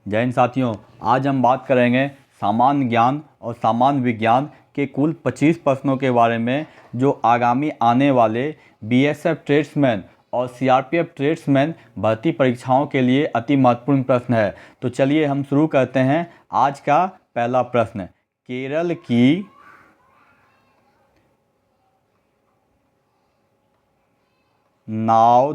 जय हिंद साथियों, आज हम बात करेंगे सामान्य ज्ञान और सामान्य विज्ञान के कुल 25 प्रश्नों के बारे में जो आगामी आने वाले बीएसएफ ट्रेड्समैन और सीआरपीएफ ट्रेड्समैन भर्ती परीक्षाओं के लिए अति महत्वपूर्ण प्रश्न है। तो चलिए हम शुरू करते हैं। आज का पहला प्रश्न, केरल की नाव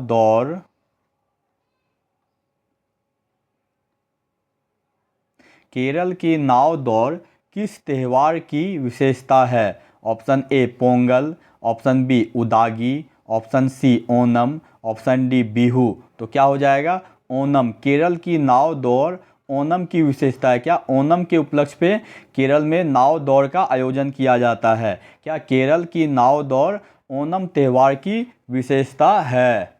दौड़ किस त्यौहार की विशेषता है? Option A Pongal, option B उदागी, option C Onam, option D Bihu. तो क्या हो जाएगा? ओनम। केरल की नाव दौड़ ओनम की विशेषता है। क्या ओनम के उपलक्ष्य पे केरल में नाव दौड़ का आयोजन किया जाता है? क्या केरल की नाव दौड़ ओनम त्यौहार की विशेषता है?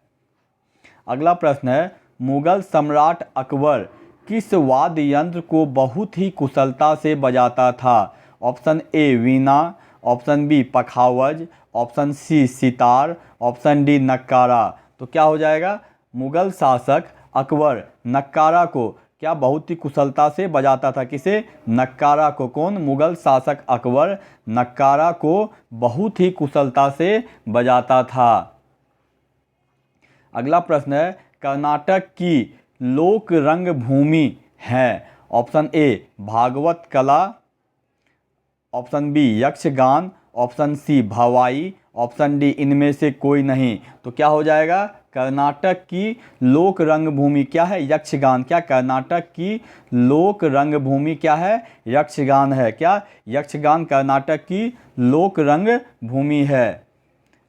अगला प्रश्न है, मुगल सम्राट अकबर किस वाद्य यंत्र को बहुत ही कुशलता से बजाता था? Option A veena, option B pakhawaj, option C sitar, option D nakkara. तो क्या हो जाएगा? मुगल शासक अकबर नक्कारा को क्या बहुत ही कुशलता से बजाता था? किसे? नक्कारा को। कौन? मुगल शासक अकबर नक्कारा को बहुत ही कुशलता से बजाता था। अगला प्रश्न है, कर्नाटक की लोक रंगभूमि है? Option A Bhagwat Kala, option B Yakshagana, option C Bhavai, option D इनमें से कोई नहीं। तो क्या हो जाएगा? कर्नाटक की लोक रंगभूमि क्या है? यक्षगान। क्या कर्नाटक की लोक रंगभूमि क्या है? यक्षगान है। क्या? यक्षगान कर्नाटक की लोक रंगभूमि है।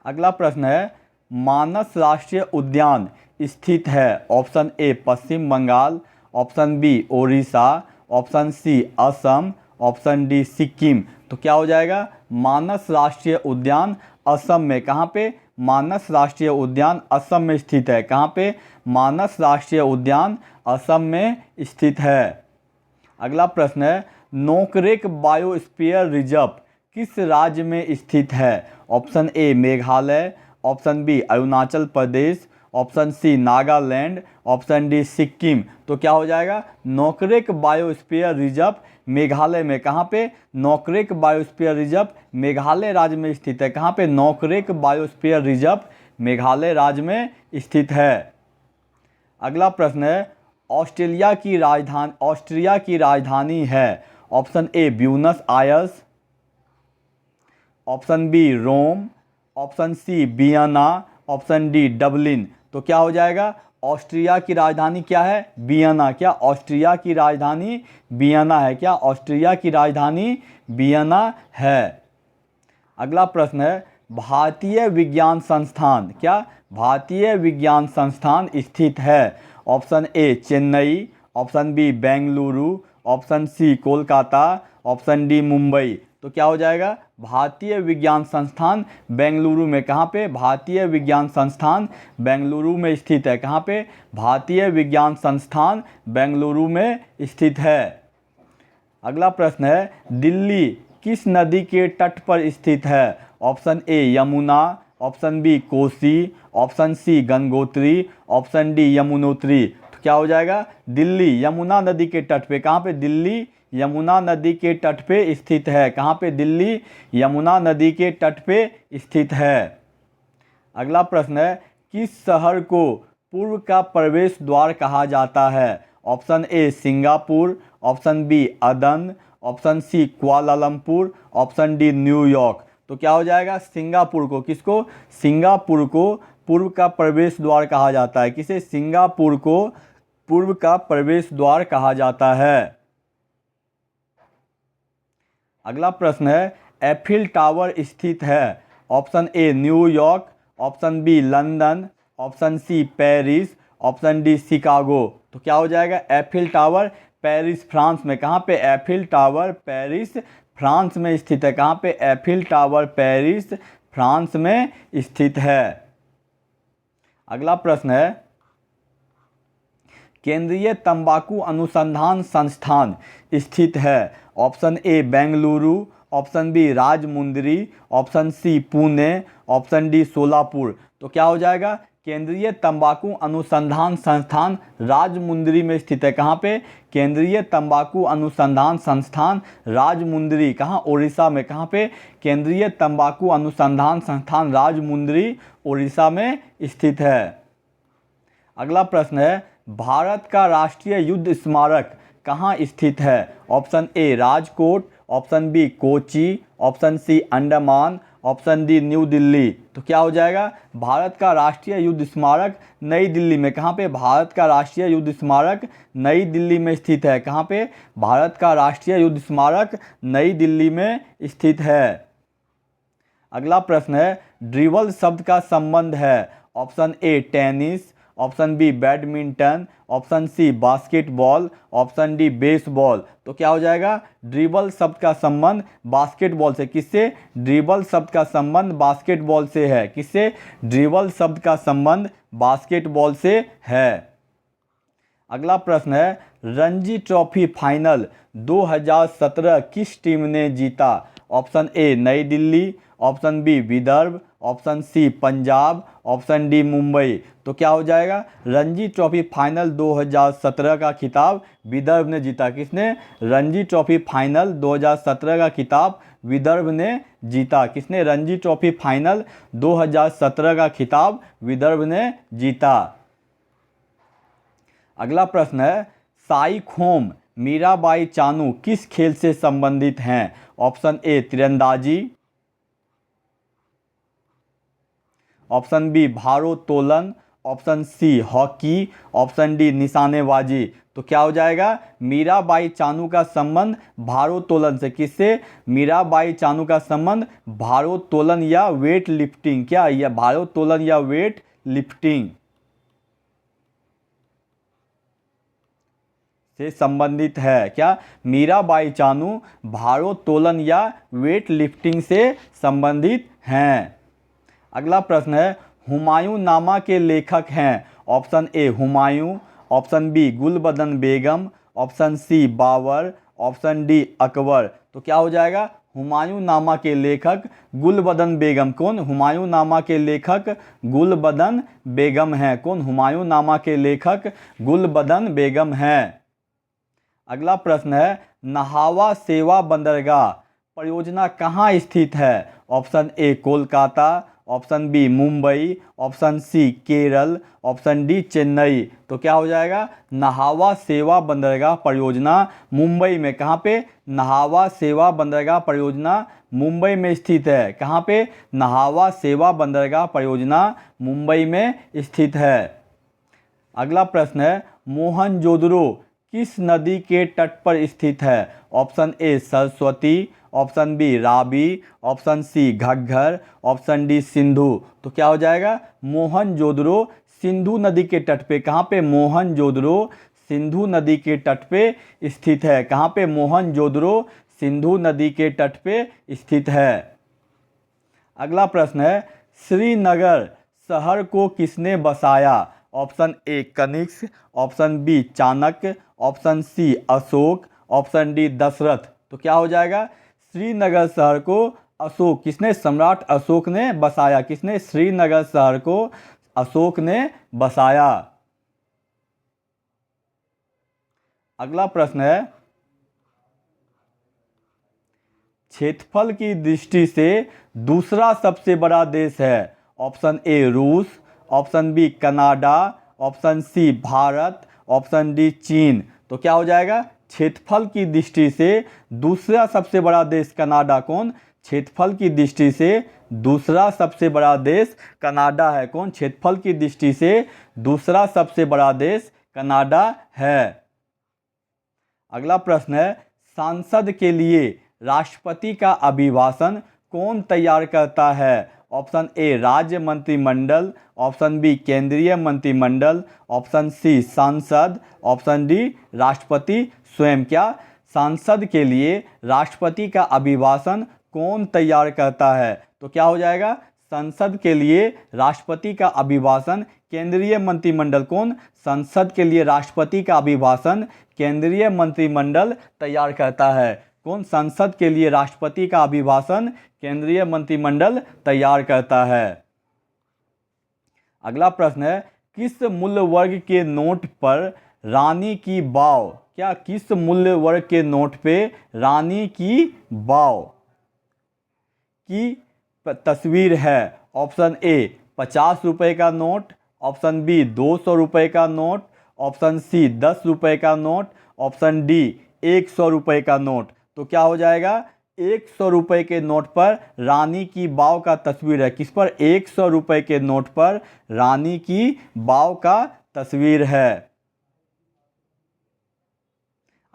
अगला प्रश्न है, मानस राष्ट्रीय उद्यान स्थित है? Option A Paschim Bengal, option B Odisha, option C Assam, option D Sikkim. तो क्या हो जाएगा? मानस राष्ट्रीय उद्यान असम में। कहाँ पे? मानस राष्ट्रीय उद्यान असम में स्थित है। कहाँ पे? मानस राष्ट्रीय उद्यान असम में स्थित है। अगला प्रश्न है, नोकरेक बायोस्फीयर रिजर्व किस राज्य में स्थित है? Option A Meghalaya, option B Arunachal Pradesh, option C Nagaland, option D Sikkim. तो क्या हो जाएगा? नोकरेक बायोस्फीयर रिजर्व मेघालय में। कहाँ पे? नोकरेक बायोस्फीयर रिजर्व मेघालय राज्य में स्थित है। कहाँ पे? नोकरेक बायोस्फीयर रिजर्व मेघालय राज्य में स्थित है। अगला प्रश्न है, ऑस्ट्रिया की राजधानी है? Option A Buenos Aires, option B Rome, option C Vienna, option D Dublin. तो क्या हो जाएगा? ऑस्ट्रिया की राजधानी क्या है? वियना। क्या? ऑस्ट्रिया की राजधानी वियना है। क्या? ऑस्ट्रिया की राजधानी वियना है। अगला प्रश्न है, भारतीय विज्ञान संस्थान क्या? भारतीय विज्ञान संस्थान स्थित है? Option A Chennai, option B Bengaluru, option C Kolkata, option D Mumbai. तो क्या हो जाएगा? भारतीय विज्ञान संस्थान बेंगलुरु में। कहाँ पे? भारतीय विज्ञान संस्थान बेंगलुरु में स्थित है। कहाँ पे? भारतीय विज्ञान संस्थान बेंगलुरु में स्थित है। अगला प्रश्न है, दिल्ली किस नदी के तट पर स्थित है? Option A Yamuna, option B Kosi, option C Gangotri, option D Yamunotri. तो क्या हो जाएगा? दिल्ली यमुना नदी के तट पे। कहाँ पे? दिल्ली यमुना नदी के तट पे स्थित है। कहाँ पे? दिल्ली यमुना नदी के तट पे स्थित है। अगला प्रश्न है, किस शहर को पूर्व का प्रवेश द्वार कहा जाता है? Option A Singapore, option B Aden, option C Kuala Lumpur, option D New York. तो क्या हो जाएगा? सिंगापुर को। किसको? सिंगापुर को पूर्व का प्रवेश द्वार कहा जाता है। किसे? सिंगापुर को पूर्व का प्रवेश द्वार कहा जाता है। अगला प्रश्न है, एफिल टावर स्थित है? Option A New York, option B London, option C Paris, option D Chicago. तो क्या हो जाएगा? एफिल टावर पेरिस फ्रांस में। कहाँ पे? एफिल टावर पेरिस फ्रांस में स्थित है। कहाँ पे? एफिल टावर पेरिस फ्रांस में स्थित है। अगला प्रश्न है, केंद्रीय तंबाकू अनुसंधान संस्थान स्थित है? Option A Bengaluru, option B Rajahmundry, option C Pune, option D Solapur. तो क्या हो जाएगा? केंद्रीय तंबाकू अनुसंधान संस्थान राजमुंदरी में स्थित है। कहाँ पे? केंद्रीय तंबाकू अनुसंधान संस्थान राजमुंदरी, कहाँ? उड़ीसा में। कहाँ पे? केंद्रीय तंबाकू अनुसंधान संस्थान राजमुंदरी, उड़ीसा में स्थित है। अगला प्रश्न है, भारत का राष्ट्रीय युद्ध स्मारक कहाँ स्थित है? Option A Rajkot, option B Kochi, option C Andaman, option D new Delhi. तो क्या हो जाएगा? भारत का राष्ट्रीय युद्ध स्मारक नई दिल्ली में। कहाँ पे? भारत का राष्ट्रीय युद्ध स्मारक नई दिल्ली में स्थित है। कहाँ पे? भारत का राष्ट्रीय युद्ध स्मारक नई दिल्ली में स्थित है। अगला प्रश्न है, ड्रिबल शब्द का संबंध है। Option A tennis, option B badminton, option C basketball, option D baseball. तो क्या हो जाएगा? ड्रिबल शब्द का संबंध बास्केटबॉल से। किससे? ड्रिबल शब्द का संबंध बास्केटबॉल से है। किससे? ड्रिबल शब्द का संबंध बास्केटबॉल से है। अगला प्रश्न है, रणजी ट्रॉफी फाइनल 2017 किस टीम ने जीता? Option A Nai Delhi, option B Vidarbha, option C Punjab, option D Mumbai. तो क्या हो जाएगा? रणजी ट्रॉफी फाइनल 2017 का खिताब विदर्भ ने जीता। किसने? रणजी ट्रॉफी फाइनल 2017 का खिताब विदर्भ ने जीता। किसने? रणजी ट्रॉफी फाइनल 2017 का खिताब विदर्भ ने जीता। अगला प्रश्न है, साई-खोम मीराबाई चानू किस खेल से संबंधित हैं? ऑप्शन ए तीरंदाजी, ऑप्शन बी भारोत्तोलन, option C hockey, option D निशानेबाजी। तो क्या हो जाएगा? मीराबाई चानू का संबंध भारोत्तोलन से। किससे? मीराबाई चानू का संबंध भारोत्तोलन या वेट लिफ्टिंग, क्या? या भारोत्तोलन या वेट लिफ्टिंग से संबंधित है। क्या? मीराबाई चानू भारोत्तोलन या वेट लिफ्टिंग से संबंधित हैं। अगला प्रश्न है, हुमायूं नामा के लेखक हैं। Option A Humayun, option B Gulbadan Begum, option C Babur, option D Akbar. तो क्या हो जाएगा? हुमायूं नामा के लेखक गुलबदन बेगम। कौन? हुमायूं नामा के लेखक गुलबदन बेगम हैं। कौन? हुमायूं नामा के लेखक गुलबदन बेगम हैं। अगला प्रश्न है, नहावा सेवा बंदरगाह परियोजना कहाँ स्थित है? Option A Kolkata, option B Mumbai, option C Kerala, option D Chennai. तो क्या हो जाएगा? नहावा सेवा बंदरगाह परियोजना मुंबई में। कहाँ पे? नहावा सेवा बंदरगाह परियोजना मुंबई में स्थित है। कहाँ पे? नहावा सेवा बंदरगाह परियोजना मुंबई में स्थित है। अगला प्रश्न है, मोहनजोदड़ो किस नदी के तट पर स्थित है? Option A Saraswati, option B Ravi, option C Ghaggar, option D Sindhu. तो क्या हो जाएगा? मोहनजोदड़ो सिंधु नदी के तट पे। कहाँ पे? मोहनजोदड़ो सिंधु नदी के तट पे स्थित है। कहाँ पे? मोहनजोदड़ो सिंधु नदी के तट पे स्थित है। अगला प्रश्न है, श्रीनगर शहर को किसने बसाया? Option A Kanishka, option B Chanakya, option C Ashoka, option D Dasharath. तो क्या हो जाएगा? श्रीनगर शहर को अशोक, किसने? सम्राट अशोक ने बसाया। किसने? श्रीनगर शहर को अशोक ने बसाया। अगला प्रश्न है, क्षेत्रफल की दृष्टि से दूसरा सबसे बड़ा देश है। ऑप्शन ए रूस, option B Canada, option C Bharat, option D चीन। तो क्या हो जाएगा? क्षेत्रफल की दृष्टि से दूसरा सबसे बड़ा देश कनाडा। कौन? क्षेत्रफल की दृष्टि से दूसरा सबसे बड़ा देश कनाडा है। कौन? क्षेत्रफल की दृष्टि से दूसरा सबसे बड़ा देश कनाडा है। अगला प्रश्न है, सांसद के लिए राष्ट्रपति का अभिभाषण कौन तैयार करता है? ऑप्शन ए राज्य मंत्रिमंडल, ऑप्शन बी केंद्रीय मंत्रिमंडल, ऑप्शन सी सांसद, ऑप्शन डी राष्ट्रपति स्वयं। क्या? सांसद के लिए राष्ट्रपति का अभिभाषण कौन तैयार करता है? तो क्या हो जाएगा? संसद के लिए राष्ट्रपति का अभिभाषण केंद्रीय मंत्रिमंडल। कौन? संसद के लिए राष्ट्रपति का अभिभाषण केंद्रीय मंत्रिमंडल तैयार करता है। कौन? संसद के लिए राष्ट्रपति का अभिभाषण केंद्रीय मंत्रिमंडल तैयार करता है। अगला प्रश्न है, किस मूल्य वर्ग के नोट पर रानी की वाव, क्या किस मूल्य वर्ग के नोट पे रानी की वाव की तस्वीर है? ऑप्शन ए 50 रुपए का नोट, ऑप्शन बी 200 रुपए का नोट, ऑप्शन सी 10 रुपए का नोट, ऑप्शन डी 100 रुपए का नोट। तो क्या हो जाएगा? 100 रुपए के नोट पर रानी की वाव का तस्वीर है। किस पर? 100 रुपए के नोट पर रानी की वाव का तस्वीर है।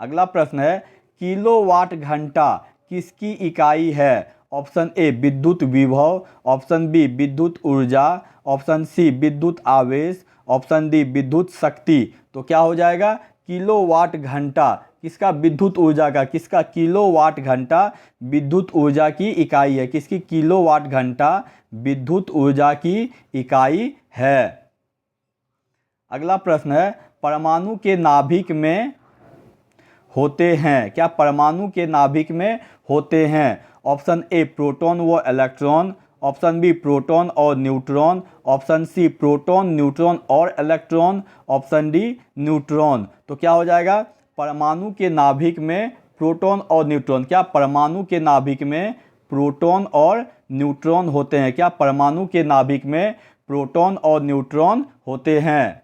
अगला प्रश्न है, किलोवाट घंटा किसकी इकाई है? ऑप्शन ए विद्युत विभव, ऑप्शन बी विद्युत ऊर्जा, ऑप्शन सी विद्युत आवेश, ऑप्शन डी विद्युत शक्ति। तो क्या हो जाएगा? किलोवाट घंटा किसका? विद्युत ऊर्जा का। किसका? किलोवाट घंटा विद्युत ऊर्जा की इकाई है। किसकी? किलोवाट घंटा विद्युत ऊर्जा की इकाई है। अगला प्रश्न है, परमाणु के नाभिक में होते हैं, क्या परमाणु के नाभिक में होते हैं? ऑप्शन ए प्रोटॉन व इलेक्ट्रॉन, ऑप्शन बी प्रोटॉन और neutron, option C proton neutron और इलेक्ट्रॉन, ऑप्शन डी न्यूट्रॉन। तो क्या हो जाएगा? परमाणु के नाभिक में प्रोटॉन और न्यूट्रॉन। क्या परमाणु के नाभिक में प्रोटॉन और न्यूट्रॉन होते हैं? क्या परमाणु के नाभिक में प्रोटॉन और न्यूट्रॉन होते हैं?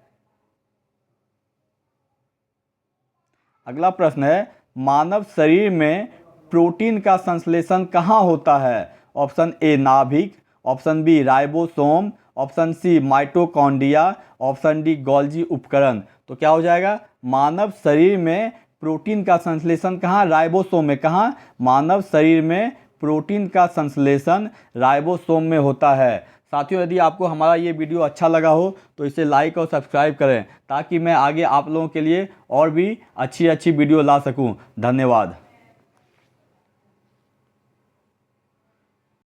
अगला प्रश्न है, मानव शरीर में प्रोटीन का संश्लेषण कहाँ होता है? ऑप्शन ए नाभिक, option B ribosome, option C mitochondria, option D Golgi उपकरण। तो क्या हो जाएगा? मानव शरीर में प्रोटीन का संश्लेषण कहाँ? राइबोसोम में। कहाँ? मानव शरीर में प्रोटीन का संश्लेषण राइबोसोम में होता है। साथियों, यदि आपको हमारा ये वीडियो अच्छा लगा हो तो इसे लाइक और सब्सक्राइब करें, ताकि मैं आगे आप लोगों के लिए और भी अच्छी वीडियो ला सकूं। धन्यवाद।